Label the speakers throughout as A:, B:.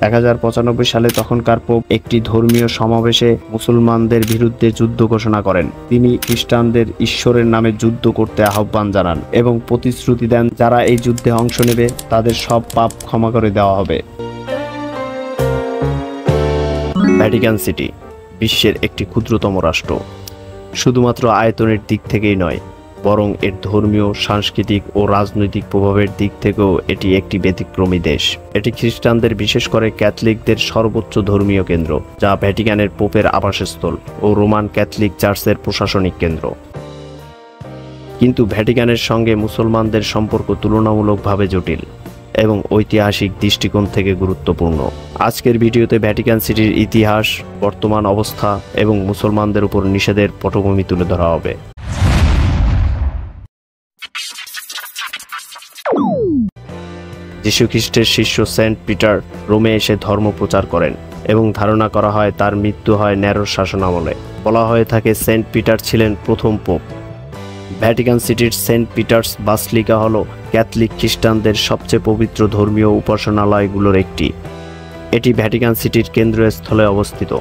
A: 1095 সালে তখনকার পোপ একটি ধর্মীয় সমাবেশে মুসলমানদের বিরুদ্ধে যুদ্ধ ঘোষণা করেন। তিনি খ্রিস্টানদের ঈশ্বরের নামে যুদ্ধ করতে আহ্বান জানান এবং প্রতিশ্রুতি দেন যারা এই যুদ্ধে অংশ নেবে তাদের সব পাপ ক্ষমা করে দেওয়া হবে। ভ্যাটিকান সিটি বিশ্বের একটি ক্ষুদ্রতম রাষ্ট্র। শুধুমাত্র আয়তনের দিক থেকেই নয়, বরং এর ধর্মীয়, সাংস্কৃতিক ও রাজনৈতিক প্রভাবের দিক থেকেও এটি একটি ব্যতিক্রমী দেশ। এটি খ্রিস্টানদের, বিশেষ করে ক্যাথলিকদের সর্বোচ্চ ধর্মীয় কেন্দ্র, যা ভ্যাটিকানের পোপের আবাসস্থল ও রোমান ক্যাথলিক চার্চের প্রশাসনিক কেন্দ্র। কিন্তু ভ্যাটিকানের সঙ্গে মুসলমানদের সম্পর্ক তুলনামূলকভাবে জটিল এবং ঐতিহাসিক দৃষ্টিকোণ থেকে গুরুত্বপূর্ণ। আজকের ভিডিওতে ভ্যাটিকান সিটির ইতিহাস, বর্তমান অবস্থা এবং মুসলমানদের উপর নিষেধের পটভূমি তুলে ধরা হবে। যীশু খ্রিস্টের শিষ্য সেন্ট পিটার রোমে এসে ধর্ম প্রচার করেন এবং ধারণা করা হয় তার মৃত্যু হয় নেরোর শাসনামলে। বলা হয়ে থাকে সেন্ট পিটার ছিলেন প্রথম পোপ। ভ্যাটিকান সিটির সেন্ট পিটার্স বাসিলিকা হল ক্যাথলিক খ্রিস্টানদের সবচেয়ে পবিত্র ধর্মীয় উপাসনালয়গুলোর একটি। এটি ভ্যাটিকান সিটির কেন্দ্রস্থলে অবস্থিত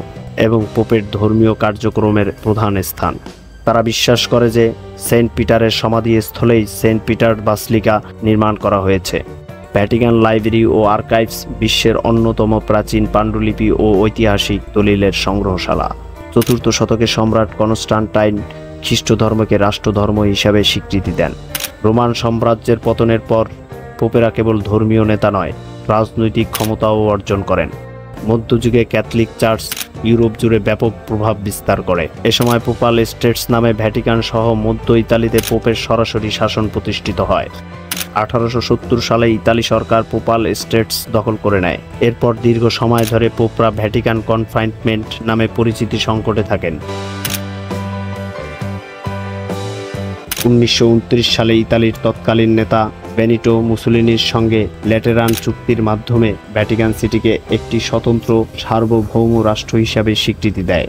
A: এবং পোপের ধর্মীয় কার্যক্রমের প্রধান স্থান। তারা বিশ্বাস করে যে সেন্ট পিটারের সমাধিস্থলেই সেন্ট পিটার বাসিলিকা নির্মাণ করা হয়েছে। ভ্যাটিকান লাইব্রেরি ও আর্কাইভস বিশ্বের অন্যতম প্রাচীন পাণ্ডুলিপি ও ঐতিহাসিক দলিলের সংগ্রহশালা। 4th শতকে সম্রাট কনস্টান্টাইন খ্রিস্ট ধর্মকে রাষ্ট্রধর্ম হিসাবে স্বীকৃতি দেন। রোমান সাম্রাজ্যের পতনের পর পোপেরা কেবল ধর্মীয় নেতা নয়, রাজনৈতিক ক্ষমতাও অর্জন করেন। মধ্যযুগে ক্যাথলিক চার্চ ইউরোপ জুড়ে ব্যাপক প্রভাব বিস্তার করে। এ সময় পোপাল স্টেটস নামে ভ্যাটিকান সহ মধ্য ইতালিতে পোপের সরাসরি শাসন প্রতিষ্ঠিত হয়। 1870 সালে ইতালি সরকার পোপাল স্টেটস দখল করে নেয়। এরপর দীর্ঘ সময় ধরে পোপরা ভ্যাটিকান কনফাইনমেন্ট নামে পরিচিতি সংকটে থাকেন। 1929 সালে ইতালির তৎকালীন নেতা বেনিটো মুসোলিনির সঙ্গে ল্যাটেরান চুক্তির মাধ্যমে ভ্যাটিকান সিটিকে একটি স্বতন্ত্র সার্বভৌম রাষ্ট্র হিসাবে স্বীকৃতি দেয়।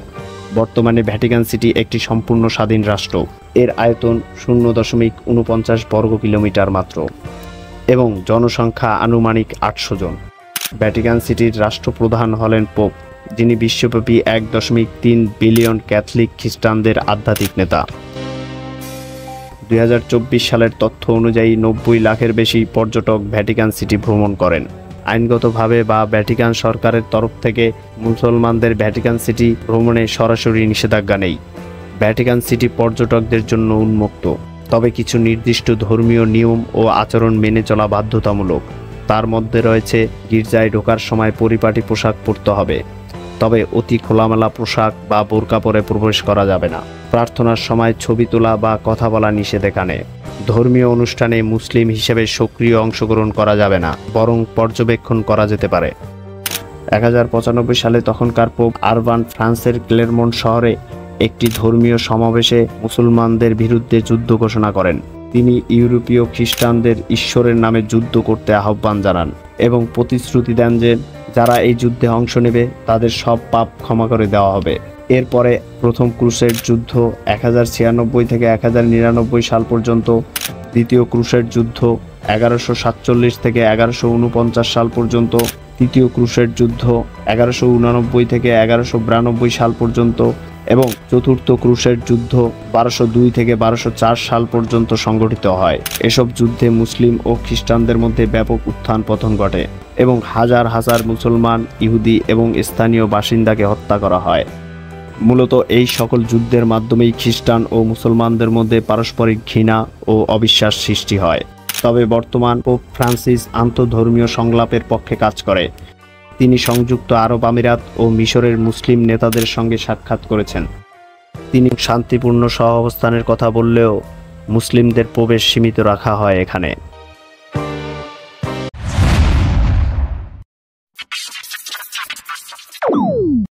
A: বর্তমানে ভ্যাটিকান সিটি একটি সম্পূর্ণ স্বাধীন রাষ্ট্র। এর আয়তন 0.49 বর্গ কিলোমিটার মাত্র এবং জনসংখ্যা আনুমানিক 800 জন। ভ্যাটিকান সিটির রাষ্ট্রপ্রধান হলেন পোপ, যিনি বিশ্বব্যাপী 1.3 বিলিয়ন ক্যাথলিক খ্রিস্টানদের আধ্যাত্মিক নেতা। 2024 সালের তথ্য অনুযায়ী 90 লাখের বেশি পর্যটক ভ্যাটিকান সিটি ভ্রমণ করেন। আইনগতভাবে বা ভ্যাটিকান সরকারের তরফ থেকে মুসলমানদের ভ্যাটিকান সিটি ভ্রমণে সরাসরি নিষেধাজ্ঞা নেই। ভ্যাটিকান সিটি পর্যটকদের জন্য উন্মুক্ত, তবে কিছু নির্দিষ্ট ধর্মীয় নিয়ম ও আচরণ মেনে চলা বাধ্যতামূলক। তার মধ্যে রয়েছে গির্জায় ঢোকার সময় পরিপাটি পোশাক পরতে হবে, তবে অতি খোলামেলা পোশাক বা বোরকা পরে প্রবেশ করা যাবে না। প্রার্থনার সময় ছবি তোলা বা কথা বলা নিষেধ এখানে। ধর্মীয় অনুষ্ঠানে মুসলিম হিসেবে সক্রিয় অংশগ্রহণ করা যাবে না, বরং পর্যবেক্ষণ করা যেতে পারে। 1095 সালে তখনকার পোপ আরবান ফ্রান্সের ক্লেরমন্ট শহরে একটি ধর্মীয় সমাবেশে মুসলমানদের বিরুদ্ধে যুদ্ধ ঘোষণা করেন। তিনি ইউরোপীয় খ্রিস্টানদের ঈশ্বরের নামে যুদ্ধ করতে আহ্বান জানান এবং প্রতিশ্রুতি দেন যে যারা এই যুদ্ধে অংশ নেবে তাদের সব পাপ ক্ষমা করে দেওয়া হবে। এরপরে প্রথম ক্রুসেড যুদ্ধ 1096 থেকে 1099 সাল পর্যন্ত, দ্বিতীয় ক্রুসেড যুদ্ধ 1147 থেকে 1149 সাল পর্যন্ত, তৃতীয় ক্রুসেড যুদ্ধ 1189 থেকে 1192 সাল পর্যন্ত এবং চতুর্থ ক্রুসেড যুদ্ধ 1202 থেকে 1204 সাল পর্যন্ত সংগঠিত হয়। এসব যুদ্ধে মুসলিম ও খ্রিস্টানদের মধ্যে ব্যাপক উত্থান পতন ঘটে এবং হাজার হাজার মুসলমান, ইহুদি এবং স্থানীয় বাসিন্দাকে হত্যা করা হয়। মূলত এই সকল যুদ্ধের মাধ্যমেই খ্রিস্টান ও মুসলমানদের মধ্যে পারস্পরিক ঘৃণা ও অবিশ্বাস সৃষ্টি হয়। তবে বর্তমান পোপ ফ্রান্সিস আন্তঃধর্মীয় সংলাপের পক্ষে কাজ করে। তিনি সংযুক্ত আরব আমিরাত ও মিশরের মুসলিম নেতাদের সঙ্গে সাক্ষাৎ করেছেন। তিনি শান্তিপূর্ণ সহাবস্থানের কথা বললেও মুসলিমদের প্রবেশ সীমিত রাখা হয় এখানে।